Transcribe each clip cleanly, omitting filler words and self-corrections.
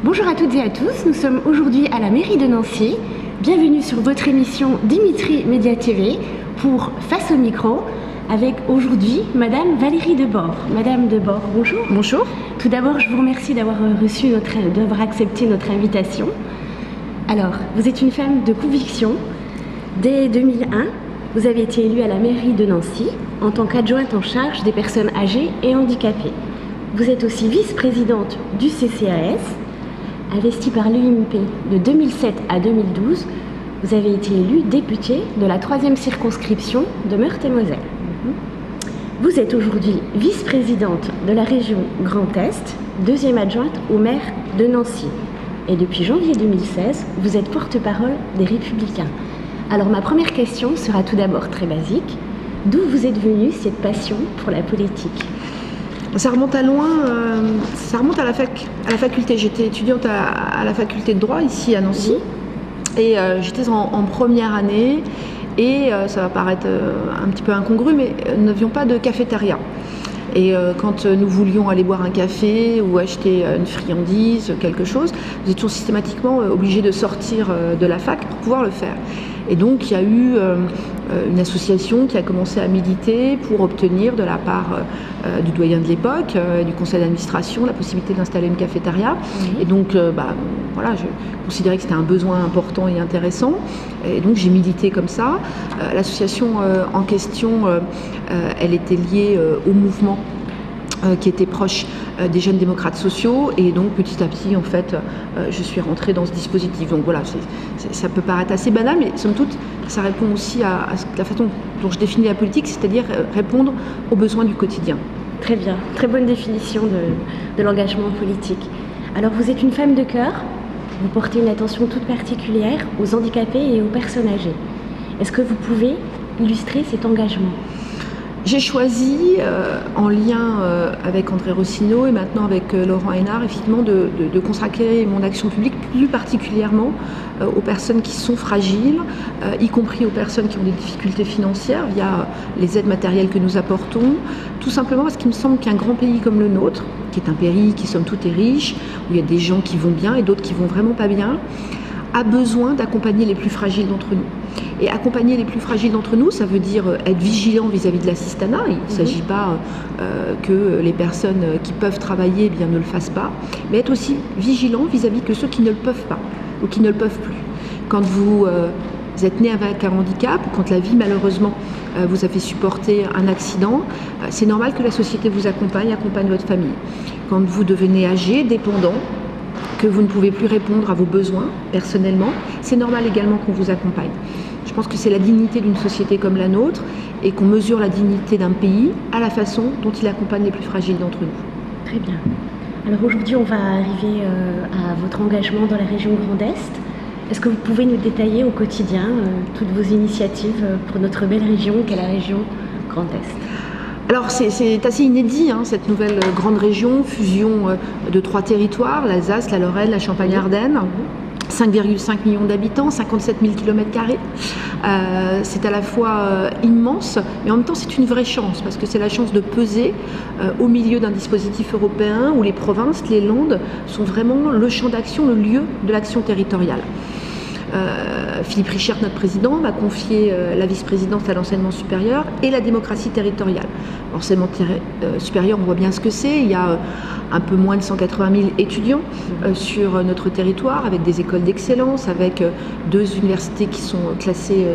Bonjour à toutes et à tous, nous sommes aujourd'hui à la mairie de Nancy. Bienvenue sur votre émission Dimitri Média TV pour Face au micro avec aujourd'hui Madame Valérie Debord. Madame Debord, bonjour. Bonjour. Tout d'abord, je vous remercie d'avoir accepté notre invitation. Alors, vous êtes une femme de conviction. Dès 2001, vous avez été élue à la mairie de Nancy en tant qu'adjointe en charge des personnes âgées et handicapées. Vous êtes aussi vice-présidente du CCAS. Investie par l'UMP de 2007 à 2012, vous avez été élue députée de la 3e circonscription de Meurthe-et-Moselle. Vous êtes aujourd'hui vice-présidente de la région Grand Est, 2e adjointe au maire de Nancy. Et depuis janvier 2016, vous êtes porte-parole des Républicains. Alors ma première question sera tout d'abord très basique. D'où vous êtes venue cette passion pour la politique ? Ça remonte à loin, ça remonte à la faculté. J'étais étudiante à la faculté de droit ici à Nancy et j'étais en première année et ça va paraître un petit peu incongru, mais nous n'avions pas de cafétéria. Et quand nous voulions aller boire un café ou acheter une friandise, quelque chose, nous étions systématiquement obligés de sortir de la fac pour pouvoir le faire. Et donc il y a eu une association qui a commencé à militer pour obtenir de la part du doyen de l'époque, du conseil d'administration, la possibilité d'installer une cafétéria. Et donc voilà, je considérais que c'était un besoin important et intéressant. Et donc j'ai milité comme ça. L'association en question, elle était liée au mouvement qui était proche des jeunes démocrates sociaux, et donc petit à petit en fait je suis rentrée dans ce dispositif. Donc voilà, ça peut paraître assez banal, mais somme toute ça répond aussi à la façon dont je définis la politique, c'est-à-dire répondre aux besoins du quotidien. Très bien, très bonne définition de l'engagement politique. Alors vous êtes une femme de cœur, vous portez une attention toute particulière aux handicapés et aux personnes âgées. Est-ce que vous pouvez illustrer cet engagement ? J'ai choisi, en lien avec André Rossignol et maintenant avec Laurent Hénard, effectivement de consacrer mon action publique plus particulièrement aux personnes qui sont fragiles, y compris aux personnes qui ont des difficultés financières via les aides matérielles que nous apportons, tout simplement parce qu'il me semble qu'un grand pays comme le nôtre, qui est un pays qui somme toute est riche, où il y a des gens qui vont bien et d'autres qui vont vraiment pas bien, a besoin d'accompagner les plus fragiles d'entre nous. Et accompagner les plus fragiles d'entre nous, ça veut dire être vigilant vis-à-vis de l'assistanat. Il ne s'agit pas que les personnes qui peuvent travailler eh bien, ne le fassent pas, mais être aussi vigilant vis-à-vis de ceux qui ne le peuvent pas ou qui ne le peuvent plus. Quand vous êtes né avec un handicap, ou quand la vie malheureusement vous a fait supporter un accident, c'est normal que la société vous accompagne votre famille. Quand vous devenez âgé, dépendant, que vous ne pouvez plus répondre à vos besoins personnellement, c'est normal également qu'on vous accompagne. Je pense que c'est la dignité d'une société comme la nôtre et qu'on mesure la dignité d'un pays à la façon dont il accompagne les plus fragiles d'entre nous. Très bien. Alors aujourd'hui, on va arriver à votre engagement dans la région Grand Est. Est-ce que vous pouvez nous détailler au quotidien toutes vos initiatives pour notre belle région qu'est la région Grand Est ? Alors c'est assez inédit, cette nouvelle grande région, fusion de 3 territoires, l'Alsace, la Lorraine, la Champagne-Ardenne, 5,5 millions d'habitants, 57 000 km². C'est à la fois immense, mais en même temps c'est une vraie chance, parce que c'est la chance de peser au milieu d'un dispositif européen où les provinces, les landes sont vraiment le champ d'action, le lieu de l'action territoriale. Philippe Richert, notre président, m'a confié la vice-présidence à l'enseignement supérieur et la démocratie territoriale. L'enseignement supérieur, on voit bien ce que c'est. Il y a un peu moins de 180 000 étudiants sur notre territoire, avec des écoles d'excellence, avec 2 universités qui sont classées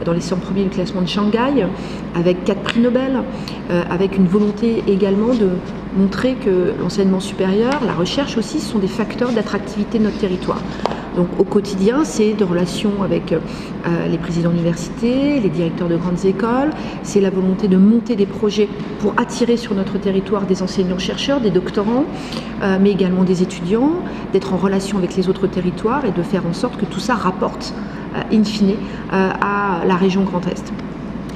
dans les 100 premiers du classement de Shanghai, avec 4 prix Nobel, avec une volonté également de montrer que l'enseignement supérieur, la recherche aussi, sont des facteurs d'attractivité de notre territoire. Donc au quotidien, c'est de relations avec les présidents d'université, les directeurs de grandes écoles, c'est la volonté de monter des projets pour attirer sur notre territoire des enseignants-chercheurs, des doctorants, mais également des étudiants, d'être en relation avec les autres territoires et de faire en sorte que tout ça rapporte, in fine, à la région Grand Est.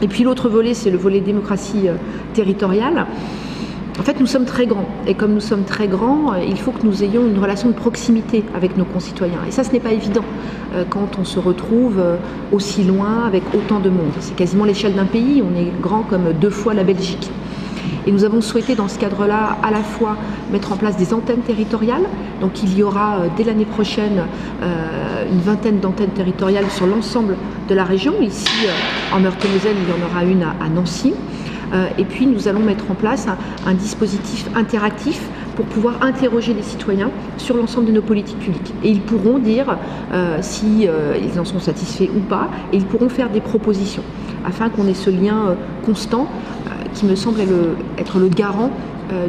Et puis l'autre volet, c'est le volet démocratie territoriale. En fait, nous sommes très grands, et comme nous sommes très grands, il faut que nous ayons une relation de proximité avec nos concitoyens. Et ça, ce n'est pas évident quand on se retrouve aussi loin avec autant de monde. C'est quasiment l'échelle d'un pays, on est grand comme 2 fois la Belgique. Et nous avons souhaité dans ce cadre-là à la fois mettre en place des antennes territoriales. Donc il y aura dès l'année prochaine une vingtaine d'antennes territoriales sur l'ensemble de la région. Ici, en Meurthe-et-Moselle, il y en aura une à Nancy. Et puis nous allons mettre en place un dispositif interactif pour pouvoir interroger les citoyens sur l'ensemble de nos politiques publiques. Et ils pourront dire si ils en sont satisfaits ou pas, et ils pourront faire des propositions, afin qu'on ait ce lien constant qui me semble être le garant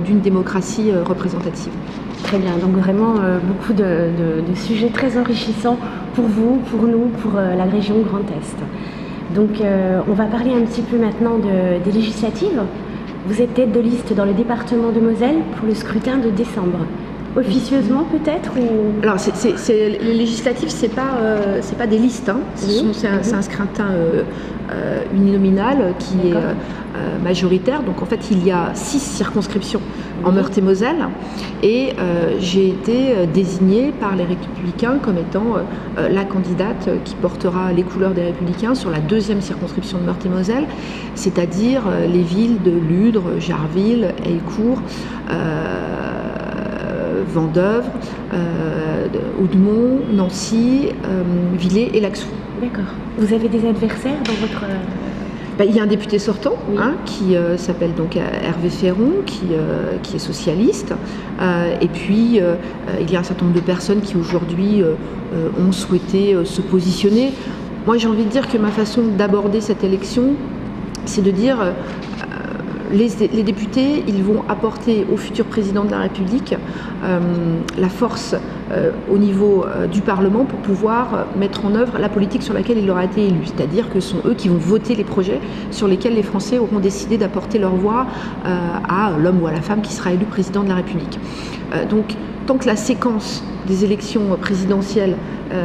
d'une démocratie représentative. Très bien, donc vraiment beaucoup de sujets très enrichissants pour vous, pour nous, pour la région Grand Est. Donc on va parler un petit peu maintenant des législatives. Vous êtes tête de liste dans le département de Moselle pour le scrutin de décembre. Officieusement peut-être ou... Alors les législatives, c'est pas des listes, hein. C'est un scrutin uninominal qui est majoritaire. Donc en fait il y a 6 circonscriptions en Meurthe-et-Moselle et j'ai été désignée par les Républicains comme étant la candidate qui portera les couleurs des Républicains sur la 2e circonscription de Meurthe-et-Moselle, c'est-à-dire les villes de Ludre, Jarville, Heillecourt, Vendeuvre, Oudemont, Nancy, Villers et Laxou. D'accord. Vous avez des adversaires dans votre... Il y a un député sortant qui s'appelle donc Hervé Féron, qui est socialiste. Et puis, il y a un certain nombre de personnes qui aujourd'hui ont souhaité se positionner. Moi, j'ai envie de dire que ma façon d'aborder cette élection, c'est de dire... Les députés, ils vont apporter au futur président de la République la force au niveau du Parlement pour pouvoir mettre en œuvre la politique sur laquelle il aura été élu. C'est-à-dire que ce sont eux qui vont voter les projets sur lesquels les Français auront décidé d'apporter leur voix à l'homme ou à la femme qui sera élu président de la République. Donc, tant que la séquence des élections présidentielles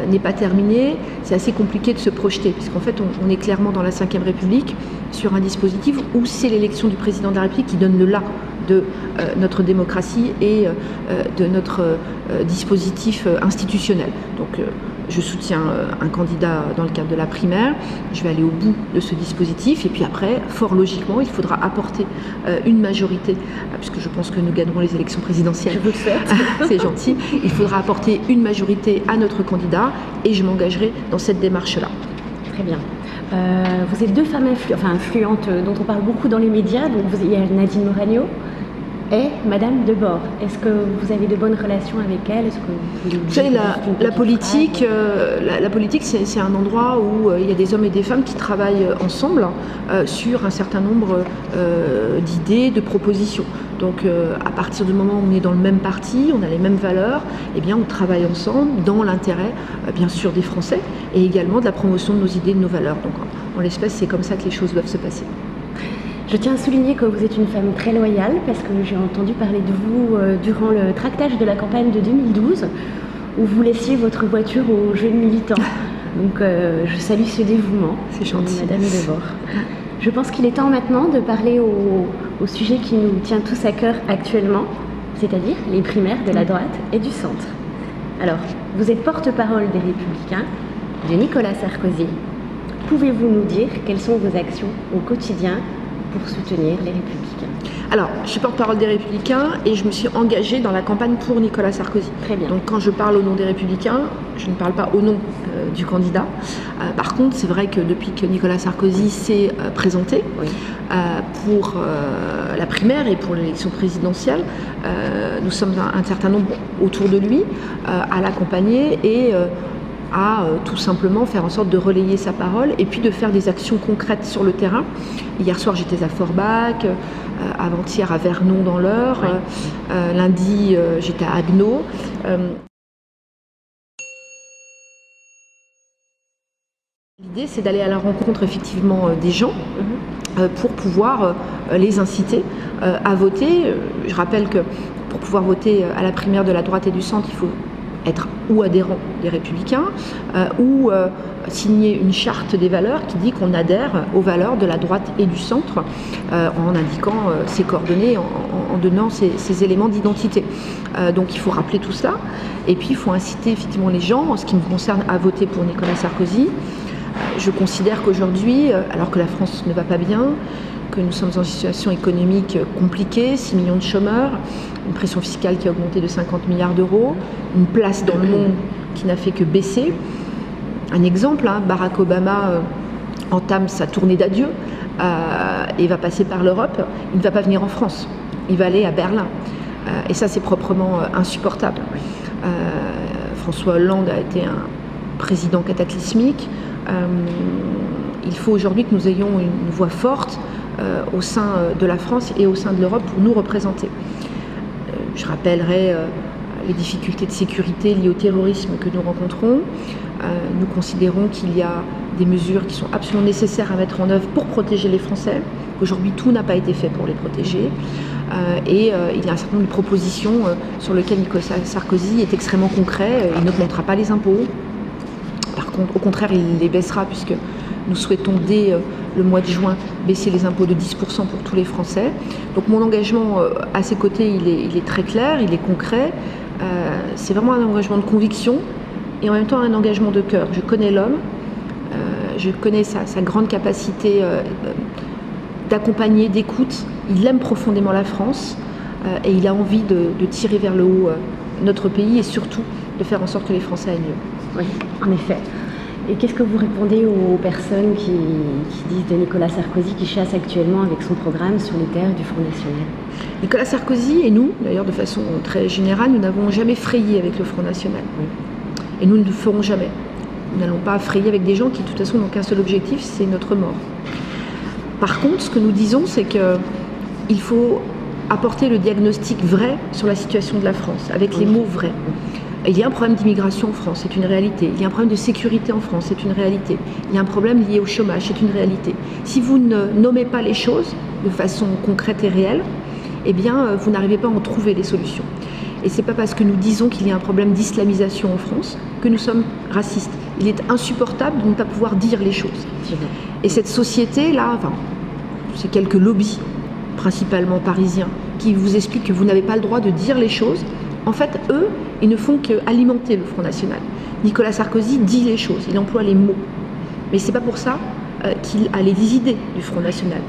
n'est pas terminée, c'est assez compliqué de se projeter, puisqu'en fait on est clairement dans la Ve République sur un dispositif où c'est l'élection du président de la République qui donne le là de notre démocratie et de notre dispositif institutionnel. Donc je soutiens un candidat dans le cadre de la primaire, je vais aller au bout de ce dispositif et puis après, fort logiquement, il faudra apporter une majorité, puisque je pense que nous gagnerons les élections présidentielles. Je vous le souhaite. C'est gentil. Il faudra apporter une majorité à notre candidat et je m'engagerai dans cette démarche-là. Très bien. Vous êtes 2 femmes influentes dont on parle beaucoup dans les médias. Donc il y a Nadine Morano et Madame Debord. Est-ce que vous avez de bonnes relations avec elle? Vous savez, la politique, c'est un endroit où il y a des hommes et des femmes qui travaillent ensemble sur un certain nombre d'idées, de propositions. Donc à partir du moment où on est dans le même parti, on a les mêmes valeurs, eh bien on travaille ensemble dans l'intérêt bien sûr des Français et également de la promotion de nos idées, de nos valeurs. Donc en l'espèce, c'est comme ça que les choses doivent se passer. Je tiens à souligner que vous êtes une femme très loyale parce que j'ai entendu parler de vous durant le tractage de la campagne de 2012 où vous laissiez votre voiture aux jeunes militants. Donc je salue ce dévouement. C'est gentil. Madame Debord. Je pense qu'il est temps maintenant de parler au sujet qui nous tient tous à cœur actuellement, c'est-à-dire les primaires de la droite et du centre. Alors, vous êtes porte-parole des Républicains, de Nicolas Sarkozy. Pouvez-vous nous dire quelles sont vos actions au quotidien pour soutenir les Républicains? Alors, je suis porte-parole des Républicains et je me suis engagée dans la campagne pour Nicolas Sarkozy. Très bien. Donc quand je parle au nom des Républicains, je ne parle pas au nom du candidat. Par contre, c'est vrai que depuis que Nicolas Sarkozy s'est présenté pour la primaire et pour l'élection présidentielle, nous sommes un certain nombre autour de lui à l'accompagner et à tout simplement faire en sorte de relayer sa parole et puis de faire des actions concrètes sur le terrain. Hier soir, j'étais à Forbach, avant-hier à Vernon dans l'Eure, lundi, j'étais à Haguenau. L'idée, c'est d'aller à la rencontre effectivement des gens pour pouvoir les inciter à voter. Je rappelle que pour pouvoir voter à la primaire de la droite et du centre, il faut être ou adhérent des Républicains ou signer une charte des valeurs qui dit qu'on adhère aux valeurs de la droite et du centre en indiquant ses coordonnées, en donnant ces éléments d'identité. Donc il faut rappeler tout cela et puis il faut inciter effectivement les gens, en ce qui me concerne, à voter pour Nicolas Sarkozy. Je considère qu'aujourd'hui, alors que la France ne va pas bien, que nous sommes dans une situation économique compliquée, 6 millions de chômeurs, une pression fiscale qui a augmenté de 50 milliards d'euros, une place dans le monde qui n'a fait que baisser. Un exemple, Barack Obama entame sa tournée d'adieu et va passer par l'Europe. Il ne va pas venir en France, il va aller à Berlin. Et ça, c'est proprement insupportable. François Hollande a été un président cataclysmique. Il faut aujourd'hui que nous ayons une voix forte au sein de la France et au sein de l'Europe pour nous représenter. Je rappellerai les difficultés de sécurité liées au terrorisme que nous rencontrons. Nous considérons qu'il y a des mesures qui sont absolument nécessaires à mettre en œuvre pour protéger les Français. Aujourd'hui, tout n'a pas été fait pour les protéger. Et il y a un certain nombre de propositions sur lesquelles Nicolas Sarkozy est extrêmement concret. Il n'augmentera pas les impôts. Par contre, au contraire, il les baissera puisque nous souhaitons dès le mois de juin baisser les impôts de 10% pour tous les Français. Donc mon engagement à ses côtés, il est très clair, il est concret. C'est vraiment un engagement de conviction et en même temps un engagement de cœur. Je connais l'homme, je connais sa grande capacité d'accompagner, d'écoute. Il aime profondément la France et il a envie de tirer vers le haut notre pays et surtout de faire en sorte que les Français aillent mieux. Oui, en effet. Et qu'est-ce que vous répondez aux personnes qui disent de Nicolas Sarkozy qui chasse actuellement avec son programme sur les terres du Front National? Nicolas Sarkozy et nous, d'ailleurs de façon très générale, nous n'avons jamais frayé avec le Front National. Oui. Et nous ne le ferons jamais. Nous n'allons pas frayer avec des gens qui de toute façon n'ont qu'un seul objectif, c'est notre mort. Par contre, ce que nous disons, c'est qu'il faut apporter le diagnostic vrai sur la situation de la France, avec les mots vrais. Il y a un problème d'immigration en France, c'est une réalité. Il y a un problème de sécurité en France, c'est une réalité. Il y a un problème lié au chômage, c'est une réalité. Si vous ne nommez pas les choses de façon concrète et réelle, eh bien, vous n'arrivez pas à en trouver les solutions. Et c'est pas parce que nous disons qu'il y a un problème d'islamisation en France que nous sommes racistes. Il est insupportable de ne pas pouvoir dire les choses. Et cette société-là, c'est quelques lobbies, principalement parisiens, qui vous expliquent que vous n'avez pas le droit de dire les choses. En fait, eux, ils ne font qu'alimenter le Front National. Nicolas Sarkozy dit les choses, il emploie les mots. Mais c'est pas pour ça qu'il a les idées du Front National.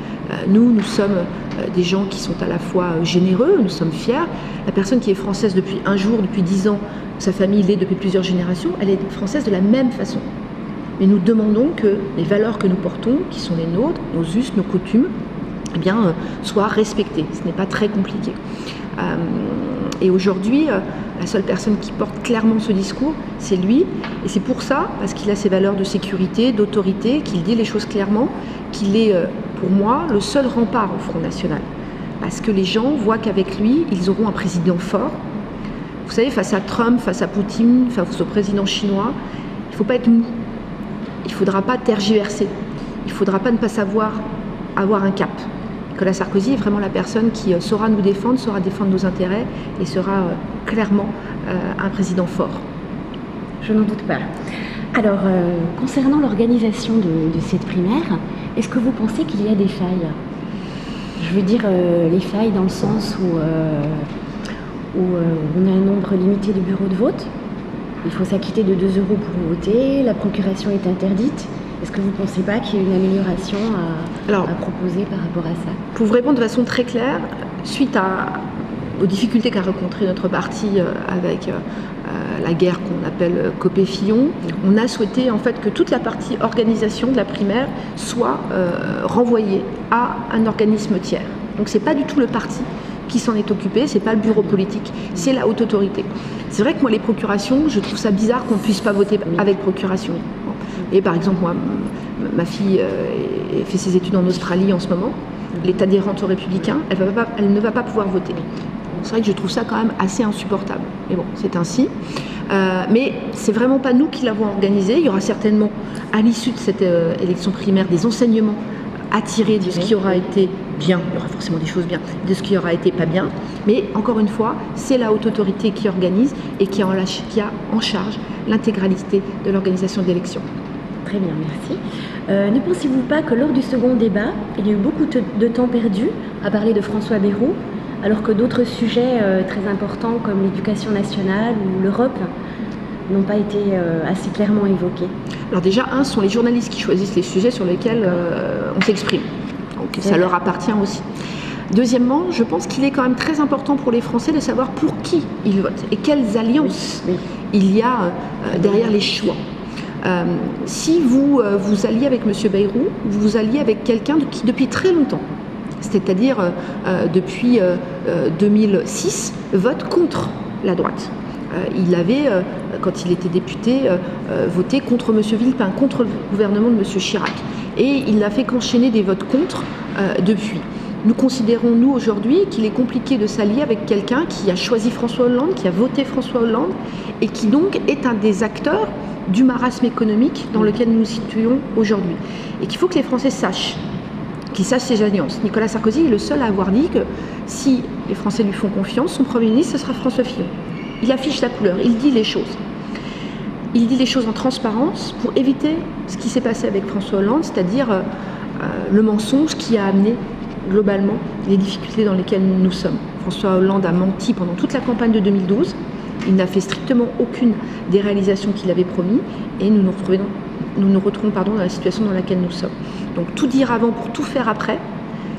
Nous sommes des gens qui sont à la fois généreux, nous sommes fiers. La personne qui est française depuis un jour, depuis 10 ans, sa famille l'est depuis plusieurs générations, elle est française de la même façon. Mais nous demandons que les valeurs que nous portons, qui sont les nôtres, nos us, nos coutumes, eh bien, soient respectées. Ce n'est pas très compliqué. Et aujourd'hui, la seule personne qui porte clairement ce discours, c'est lui. Et c'est pour ça, parce qu'il a ses valeurs de sécurité, d'autorité, qu'il dit les choses clairement, qu'il est, pour moi, le seul rempart au Front National. Parce que les gens voient qu'avec lui, ils auront un président fort. Vous savez, face à Trump, face à Poutine, face au président chinois, il ne faut pas être mou. Il ne faudra pas tergiverser. Il ne faudra pas ne pas savoir avoir un cap. Nicolas Sarkozy est vraiment la personne qui saura nous défendre, saura défendre nos intérêts et sera clairement un président fort. Je n'en doute pas. Alors, concernant l'organisation de cette primaire, est-ce que vous pensez qu'il y a des failles? Je veux dire les failles dans le sens où on a un nombre limité de bureaux de vote, il faut s'acquitter de 2 € pour voter, la procuration est interdite. Est-ce que vous ne pensez pas qu'il y a une amélioration à proposer par rapport à ça? Pour vous répondre de façon très claire, suite aux difficultés qu'a rencontré notre parti avec la guerre qu'on appelle Copé-Fillon, on a souhaité en fait que toute la partie organisation de la primaire soit renvoyée à un organisme tiers. Donc c'est pas du tout le parti qui s'en est occupé, c'est pas le bureau politique, c'est la haute autorité. C'est vrai que moi les procurations, je trouve ça bizarre qu'on ne puisse pas voter avec procuration. Et par exemple, moi, ma fille fait ses études en Australie en ce moment. L'État adhérente aux Républicains, elle ne va pas pouvoir voter. C'est vrai que je trouve ça quand même assez insupportable. Mais bon, c'est ainsi. Mais c'est vraiment pas nous qui l'avons organisé. Il y aura certainement, à l'issue de cette élection primaire, des enseignements à tirer de ce qui aura été bien. Il y aura forcément des choses bien, de ce qui aura été pas bien. Mais encore une fois, c'est la haute autorité qui organise et qui a en charge l'intégralité de l'organisation de l'élection. Très bien, merci. Ne pensez-vous pas que lors du second débat, il y a eu beaucoup de temps perdu à parler de François Bayrou, alors que d'autres sujets très importants comme l'éducation nationale ou l'Europe n'ont pas été assez clairement évoqués? Alors déjà, ce sont les journalistes qui choisissent les sujets sur lesquels on s'exprime. Donc Donc ça leur appartient aussi. Deuxièmement, je pense qu'il est quand même très important pour les Français de savoir pour qui ils votent et quelles alliances il y a derrière les choix. Si vous vous alliez avec M. Bayrou, vous vous alliez avec quelqu'un qui depuis très longtemps, c'est-à-dire depuis 2006, vote contre la droite. Il avait, quand il était député, voté contre M. Villepin, contre le gouvernement de M. Chirac. Et il n'a fait qu'enchaîner des votes contre depuis. Nous considérons, nous, aujourd'hui, qu'il est compliqué de s'allier avec quelqu'un qui a choisi François Hollande, qui a voté François Hollande, et qui donc est un des acteurs du marasme économique dans lequel nous nous situons aujourd'hui. Et qu'il faut que les Français sachent, qu'ils sachent ces alliances. Nicolas Sarkozy est le seul à avoir dit que si les Français lui font confiance, son Premier ministre, ce sera François Fillon. Il affiche la couleur, il dit les choses. Il dit les choses en transparence pour éviter ce qui s'est passé avec François Hollande, c'est-à-dire le mensonge qui a amené globalement les difficultés dans lesquelles nous sommes. François Hollande a menti pendant toute la campagne de 2012. Il n'a fait strictement aucune des réalisations qu'il avait promis et nous nous retrouvons dans la situation dans laquelle nous sommes. Donc tout dire avant pour tout faire après,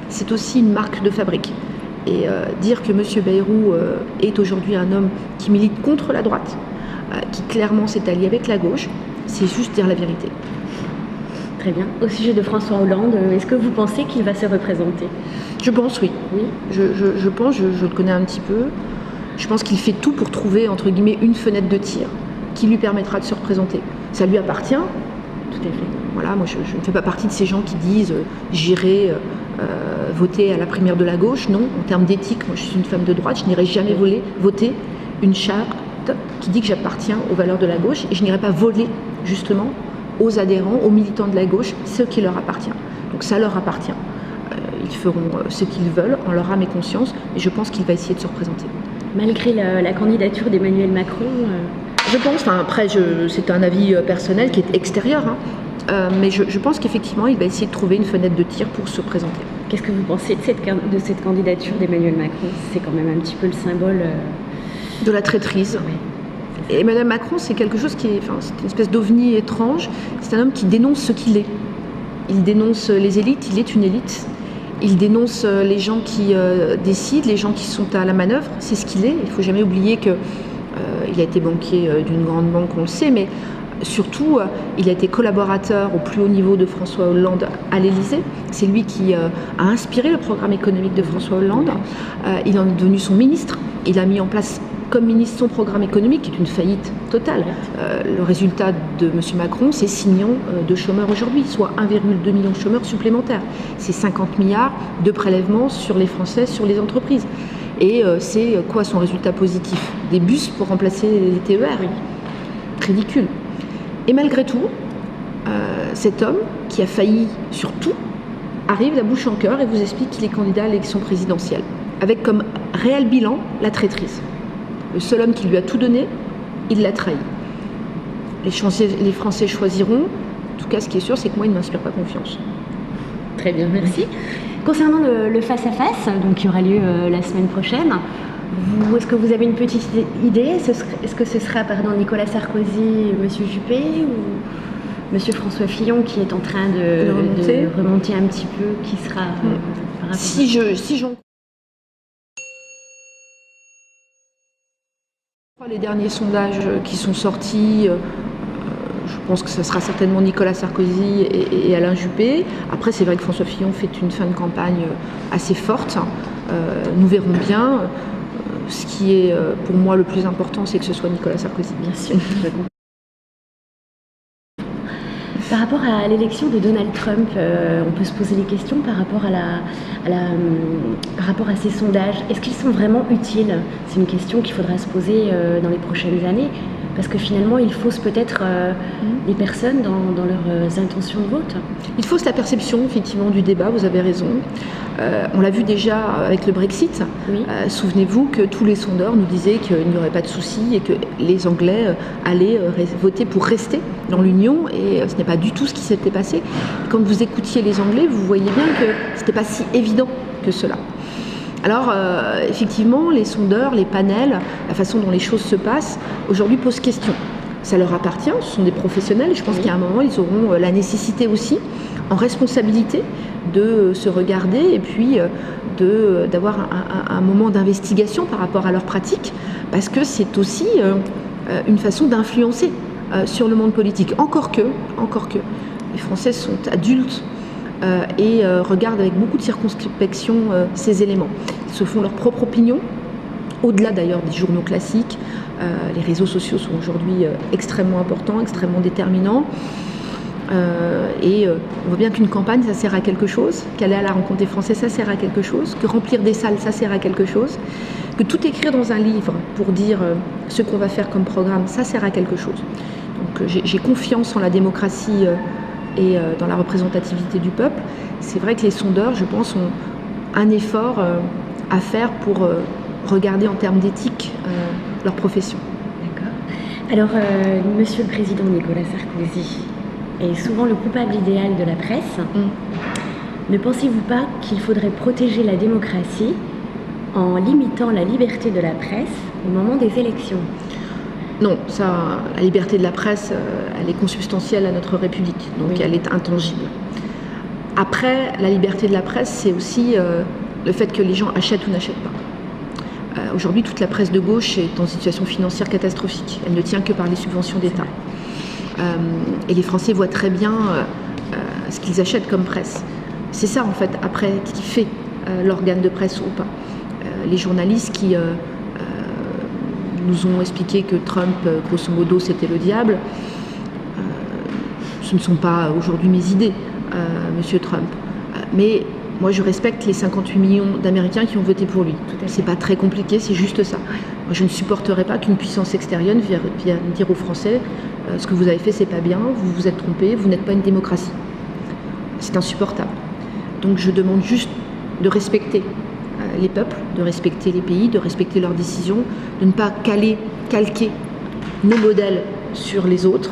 c'est aussi une marque de fabrique. Et dire que M. Bayrou est aujourd'hui un homme qui milite contre la droite, qui clairement s'est allié avec la gauche, c'est juste dire la vérité. Très bien. Au sujet de François Hollande, est-ce que vous pensez qu'il va se représenter? Je pense, oui. Je pense, je le connais un petit peu. Je pense qu'il fait tout pour trouver, entre guillemets, une fenêtre de tir qui lui permettra de se représenter. Ça lui appartient. Tout à fait. Voilà, moi je ne fais pas partie de ces gens qui disent j'irai voter à la primaire de la gauche. Non, en termes d'éthique, moi je suis une femme de droite, je n'irai jamais voter une charte qui dit que j'appartiens aux valeurs de la gauche et je n'irai pas voler justement aux adhérents, aux militants de la gauche, ce qui leur appartient. Donc ça leur appartient. Ils feront ce qu'ils veulent en leur âme et conscience, et je pense qu'il va essayer de se représenter. Malgré la candidature d'Emmanuel Macron Je pense, enfin après c'est un avis personnel qui est extérieur, mais je pense qu'effectivement il va essayer de trouver une fenêtre de tir pour se présenter. Qu'est-ce que vous pensez de cette candidature d'Emmanuel Macron? C'est quand même un petit peu le symbole de la traîtrise. Oui. Et Emmanuel Macron, c'est quelque chose qui est, c'est une espèce d'ovni étrange. C'est un homme qui dénonce ce qu'il est. Il dénonce les élites, il est une élite. Il dénonce les gens qui décident, les gens qui sont à la manœuvre. C'est ce qu'il est. Il ne faut jamais oublier qu'il a été banquier d'une grande banque, on le sait, mais surtout, il a été collaborateur au plus haut niveau de François Hollande à l'Élysée. C'est lui qui a inspiré le programme économique de François Hollande. Il en est devenu son ministre. Il a mis en place comme ministre son programme économique, qui est une faillite totale. Le résultat de M. Macron, c'est 6 millions de chômeurs aujourd'hui, soit 1,2 million de chômeurs supplémentaires. C'est 50 milliards de prélèvements sur les Français, sur les entreprises. Et c'est quoi son résultat positif? Des bus pour remplacer les TER. Ridicule. Et malgré tout, cet homme qui a failli sur tout arrive la bouche en cœur et vous explique qu'il est candidat à l'élection présidentielle, avec comme réel bilan la traîtrise. Le seul homme qui lui a tout donné, il l'a trahi. Les Français choisiront. En tout cas, ce qui est sûr, c'est que moi, il ne m'inspire pas confiance. Très bien, merci. Concernant le face-à-face, donc qui aura lieu la semaine prochaine, est-ce que vous avez une petite idée? Est-ce que ce sera Nicolas Sarkozy, M. Juppé ou M. François Fillon qui est en train de remonter un petit peu, qui sera par rapport si j'en les derniers sondages qui sont sortis, je pense que ce sera certainement Nicolas Sarkozy et Alain Juppé. Après, c'est vrai que François Fillon fait une fin de campagne assez forte. Nous verrons bien. Ce qui est pour moi le plus important, c'est que ce soit Nicolas Sarkozy. Bien sûr. Par rapport à l'élection de Donald Trump, on peut se poser des questions par rapport par rapport à ces sondages. Est-ce qu'ils sont vraiment utiles? C'est une question qu'il faudra se poser dans les prochaines années, parce que finalement, il fausse peut-être les personnes dans leurs intentions de vote. Il fausse la perception, effectivement, du débat, vous avez raison. On l'a vu déjà avec le Brexit. Oui. Souvenez-vous que tous les sondeurs nous disaient qu'il n'y aurait pas de souci et que les Anglais allaient voter pour rester dans l'Union, et ce n'est pas du tout ce qui s'était passé. Quand vous écoutiez les Anglais, vous voyez bien que ce n'était pas si évident que cela. Alors, effectivement, les sondeurs, les panels, la façon dont les choses se passent, aujourd'hui posent question. Ça leur appartient, ce sont des professionnels, et je pense qu'à un moment, ils auront la nécessité aussi, en responsabilité, de se regarder et puis d'avoir un moment d'investigation par rapport à leurs pratiques, parce que c'est aussi une façon d'influencer sur le monde politique. Encore que, les Français sont adultes et regardent avec beaucoup de circonspection ces éléments. Ils se font leur propre opinion, au-delà d'ailleurs des journaux classiques. Les réseaux sociaux sont aujourd'hui extrêmement importants, extrêmement déterminants. On voit bien qu'une campagne, ça sert à quelque chose, qu'aller à la rencontre des Français, ça sert à quelque chose, que remplir des salles, ça sert à quelque chose, que tout écrire dans un livre pour dire ce qu'on va faire comme programme, ça sert à quelque chose. Donc j'ai confiance en la démocratie et dans la représentativité du peuple. C'est vrai que les sondeurs, je pense, ont un effort à faire pour regarder en termes d'éthique leur profession. D'accord. Alors, Monsieur le Président Nicolas Sarkozy est souvent le coupable idéal de la presse. Ne pensez-vous pas qu'il faudrait protéger la démocratie en limitant la liberté de la presse au moment des élections? Non, ça, la liberté de la presse, elle est consubstantielle à notre République, donc oui. Elle est intangible. Après, la liberté de la presse, c'est aussi le fait que les gens achètent ou n'achètent pas. Aujourd'hui, toute la presse de gauche est en situation financière catastrophique. Elle ne tient que par les subventions d'État. Et les Français voient très bien ce qu'ils achètent comme presse. C'est ça, en fait, après, qui fait l'organe de presse ou pas. Les journalistes qui nous ont expliqué que Trump, grosso modo, c'était le diable, ce ne sont pas aujourd'hui mes idées, Monsieur Trump. Mais moi, je respecte les 58 millions d'Américains qui ont voté pour lui. C'est pas très compliqué, c'est juste ça. Moi, je ne supporterai pas qu'une puissance extérieure vienne dire aux Français ce que vous avez fait, c'est pas bien, vous vous êtes trompés, vous n'êtes pas une démocratie. C'est insupportable. Donc, je demande juste de respecter les peuples, de respecter les pays, de respecter leurs décisions, de ne pas calquer nos modèles sur les autres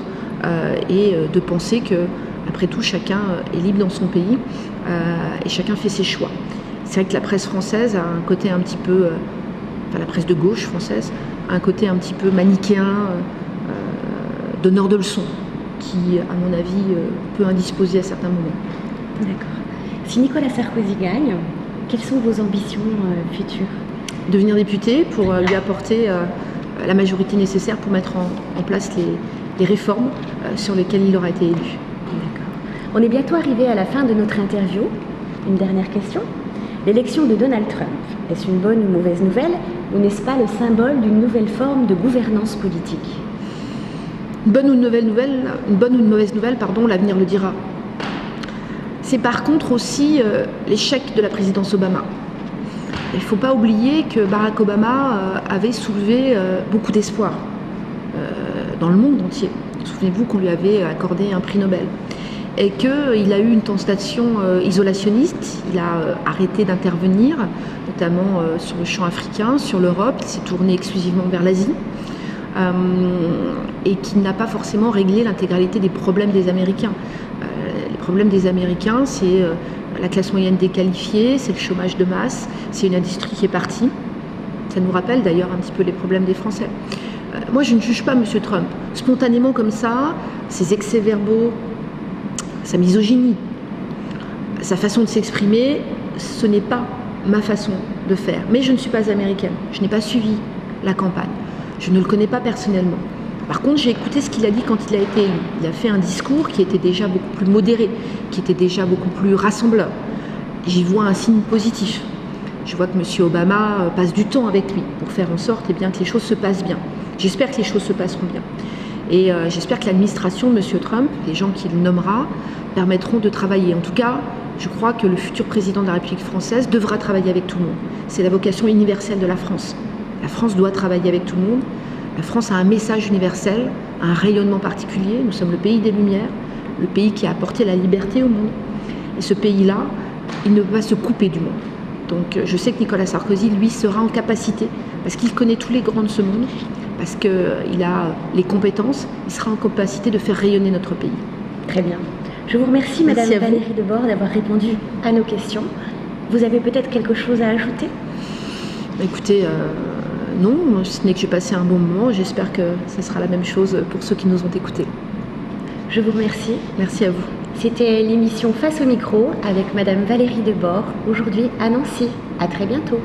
et de penser que, après tout, chacun est libre dans son pays et chacun fait ses choix. C'est vrai que la presse française a un côté un petit peu, enfin la presse de gauche française, a un côté un petit peu manichéen, donneur de leçons, qui, à mon avis, peut indisposer à certains moments. D'accord. Si Nicolas Sarkozy gagne, quelles sont vos ambitions futures? Devenir député pour lui apporter la majorité nécessaire pour mettre en place les réformes sur lesquelles il aura été élu. D'accord. On est bientôt arrivé à la fin de notre interview. Une dernière question. L'élection de Donald Trump, est-ce une bonne ou mauvaise nouvelle, ou n'est-ce pas le symbole d'une nouvelle forme de gouvernance politique? Une bonne ou une mauvaise nouvelle, l'avenir le dira. C'est par contre aussi l'échec de la présidence Obama. Il ne faut pas oublier que Barack Obama avait soulevé beaucoup d'espoir dans le monde entier. Souvenez-vous qu'on lui avait accordé un prix Nobel. Et qu'il a eu une tentation isolationniste. Il a arrêté d'intervenir, notamment sur le champ africain, sur l'Europe. Il s'est tourné exclusivement vers l'Asie. Et qui n'a pas forcément réglé l'intégralité des problèmes des Américains. Les problèmes des Américains, c'est la classe moyenne déqualifiée, c'est le chômage de masse, c'est une industrie qui est partie. Ça nous rappelle d'ailleurs un petit peu les problèmes des Français. Moi, je ne juge pas M. Trump. Spontanément comme ça, ses excès verbaux, sa misogynie, sa façon de s'exprimer, ce n'est pas ma façon de faire. Mais je ne suis pas américaine. Je n'ai pas suivi la campagne. Je ne le connais pas personnellement. Par contre, j'ai écouté ce qu'il a dit quand il a été élu. Il a fait un discours qui était déjà beaucoup plus modéré, qui était déjà beaucoup plus rassembleur. J'y vois un signe positif. Je vois que M. Obama passe du temps avec lui pour faire en sorte que les choses se passent bien. J'espère que les choses se passeront bien. Et j'espère que l'administration de M. Trump, les gens qu'il nommera, permettront de travailler. En tout cas, je crois que le futur président de la République française devra travailler avec tout le monde. C'est la vocation universelle de la France. La France doit travailler avec tout le monde. La France a un message universel, un rayonnement particulier. Nous sommes le pays des Lumières, le pays qui a apporté la liberté au monde. Et ce pays-là, il ne peut pas se couper du monde. Donc je sais que Nicolas Sarkozy, lui, sera en capacité, parce qu'il connaît tous les grands de ce monde, parce qu'il a les compétences, il sera en capacité de faire rayonner notre pays. Très bien. Je vous remercie, Madame Valérie Debord, d'avoir répondu à nos questions. Vous avez peut-être quelque chose à ajouter? Écoutez, non, ce n'est que j'ai passé un bon moment. J'espère que ce sera la même chose pour ceux qui nous ont écoutés. Je vous remercie. Merci à vous. C'était l'émission Face au micro avec Madame Valérie Debord, aujourd'hui à Nancy. À très bientôt.